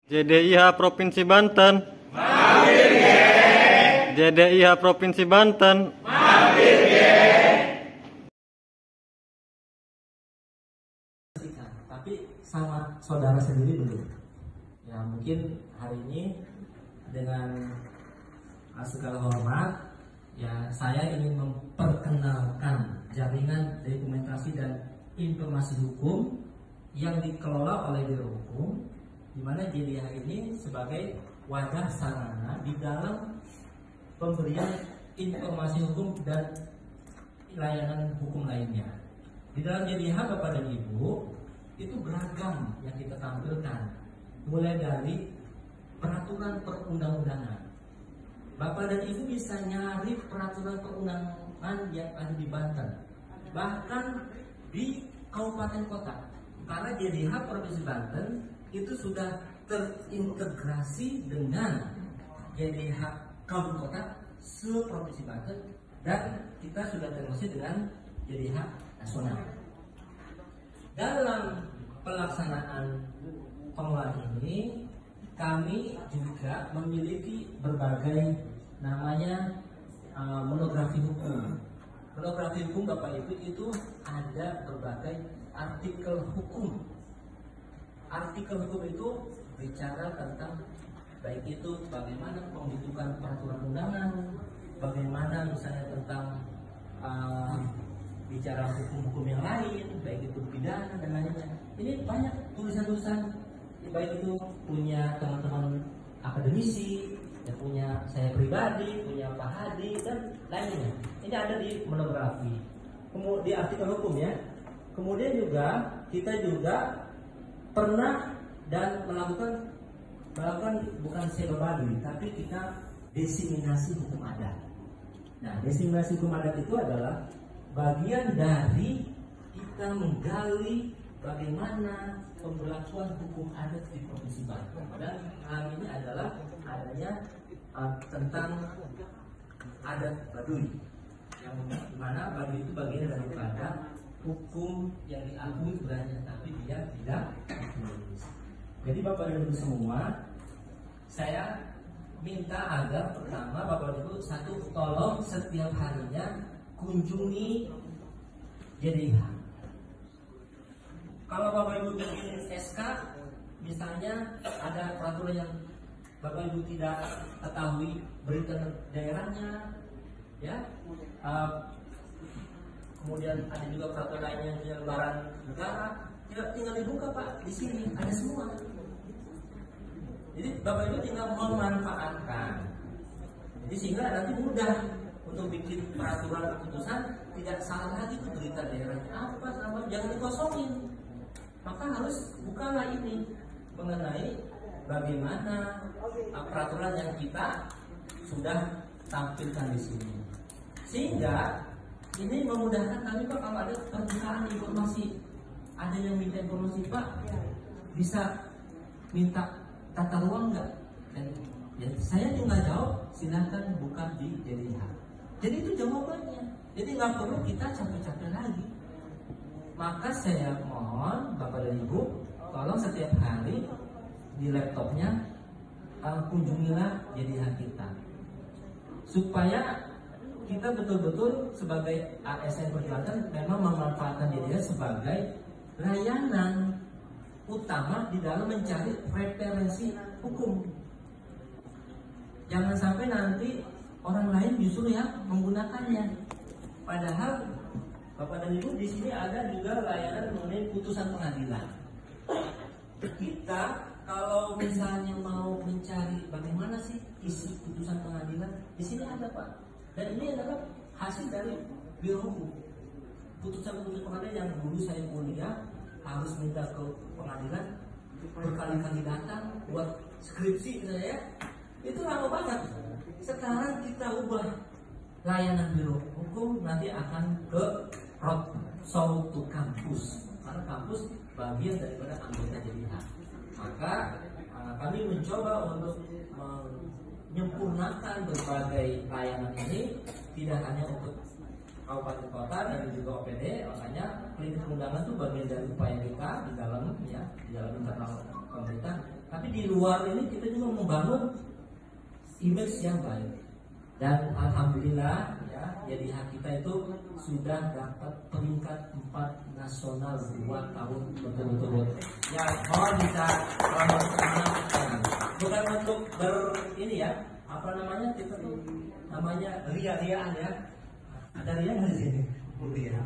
JDIH Provinsi Banten. Mampir geng. JDIH Provinsi Banten. Mampir geng. Tapi sama saudara sendiri dulu. Ya mungkin hari ini dengan segala hormat, ya saya ingin memperkenalkan jaringan dokumentasi dan informasi hukum yang dikelola oleh Biro Hukum, di mana JDIH ini sebagai wadah sarana di dalam pemberian informasi hukum dan layanan hukum lainnya. Di dalam JDIH Bapak dan Ibu itu beragam yang kita tampilkan, mulai dari peraturan perundang-undangan. Bapak dan Ibu bisa nyari peraturan perundangan yang ada di Banten, bahkan di kabupaten kota. Karena JDIH Provinsi Banten itu sudah terintegrasi dengan JDIH kabupaten kota se-Provinsi Banten, dan kita sudah terintegrasi dengan JDIH nasional. Dalam pelaksanaan pengelolaan ini, kami juga memiliki berbagai namanya monografi hukum. Monografi hukum Bapak Ibu itu ada berbagai artikel hukum. Artikel hukum itu bicara tentang baik itu bagaimana pembentukan peraturan undangan, bagaimana misalnya tentang bicara hukum-hukum yang lain, baik itu pidana dan lainnya. Ini banyak tulisan-tulisan, baik itu punya teman-teman akademisi, ya punya saya pribadi, punya Pak Hadi dan lainnya. Ini ada di monografi, kemudian di artikel hukum ya. Kemudian juga kita juga pernah dan melakukan bukan sebabadi, tapi kita diseminasi hukum adat. Nah, diseminasi hukum adat itu adalah bagian dari kita menggali bagaimana pemberlakuan hukum adat di Provinsi Banten, dan hal ini adalah adanya tentang adat Baduy, yang mana Baduy itu bagian daripada hukum yang diakui sebenarnya, tapi dia tidak ditulis. Jadi Bapak dan Ibu semua, saya minta agar pertama Bapak dan Ibu satu, tolong setiap harinya kunjungi JDIH. Kalau Bapak Ibu bikin SK, misalnya ada peraturan yang Bapak Ibu tidak ketahui berita daerahnya, ya. Kemudian ada juga peraturan lainnya penyelenggaraan negara, tinggal dibuka Pak, di sini ada semua. Jadi Bapak Ibu tinggal memanfaatkan. Jadi sehingga nanti mudah untuk bikin peraturan keputusan, tidak salah lagi tuh berita daerahnya apa sama, jangan dikosongin. Maka harus bukalah ini mengenai bagaimana peraturan yang kita sudah tampilkan di sini, sehingga ini memudahkan kami Pak kalau ada permintaan informasi, ada yang minta informasi Pak, bisa minta tata ruang nggak? Dan ya, saya tinggal jawab, silakan buka di JDIH. Jadi itu jawabannya. Jadi nggak perlu kita capek-capek lagi. Maka saya mohon Bapak dan Ibu, tolong setiap hari di laptopnya kunjungilah JDIH kita, supaya kita betul-betul sebagai ASN Perbanten memang memanfaatkan JDIH sebagai layanan utama di dalam mencari referensi hukum. Jangan sampai nanti orang lain justru yang menggunakannya. Padahal Bapak dan Ibu di sini ada juga layanan mengenai putusan pengadilan. Kita kalau misalnya mau mencari bagaimana sih isi putusan pengadilan, di sini ada Pak. Dan ini adalah hasil dari Biro Hukum. Putusan-putusan pengadilan yang dulu saya kuliah harus minta ke pengadilan, berkali-kali datang buat skripsi saya, itu lama banget. Sekarang kita ubah layanan Biro Hukum, nanti akan ke roadshow to kampus, karena kampus bagian daripada anggota JDIH. Maka kami mencoba untuk menyempurnakan berbagai layanan ini, tidak hanya untuk kabupaten kota dan juga OPD. Makanya klinik undangan itu bagian dari upaya kita di dalam internal pemerintah tapi di luar ini kita juga membangun image yang baik. Dan alhamdulillah ya, YDH kita itu sudah dapat peringkat 4 nasional 2 tahun berturut-turut. Ya, mohon bisa bukan untuk ini ya, apa namanya, kita tuh namanya ria-riaan ya. Ada ria nggak di sini? Ria.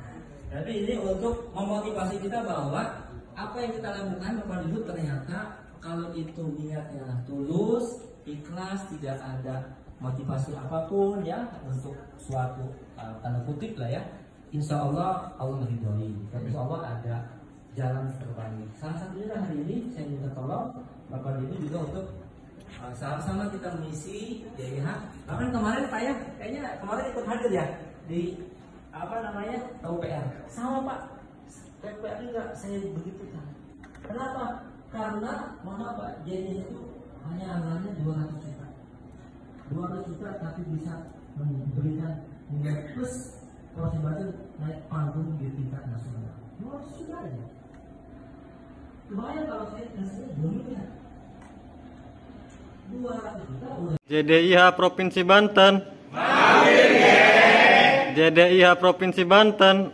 Tapi ini untuk memotivasi kita bahwa apa yang kita lakukan Bapak Ibu ternyata kalau itu niatnya tulus, ikhlas, tidak ada motivasi apapun ya untuk suatu tanda kutip lah ya, insya Allah Allah meridhoi. Insya Allah ada jalan terbaik. Salah satunya hari ini saya minta tolong Bapak Ibu juga untuk sama-sama kita mengisi YDH. Bahkan kemarin saya kayaknya kemarin ikut hadir ya di apa namanya UPR. Sama Pak, UPR juga saya begitu kan. Kenapa? Karena mohon Pak, YDH itu hanya anggarannya 200 juta. 200 juta tapi bisa memberikan nilai plus persebaya naik panggung di tingkat nasional. 200 juta aja. Kebayang kalau saya kasih 2 miliar. 200 juta udah. JDIH Provinsi Banten. JDIH Provinsi Banten.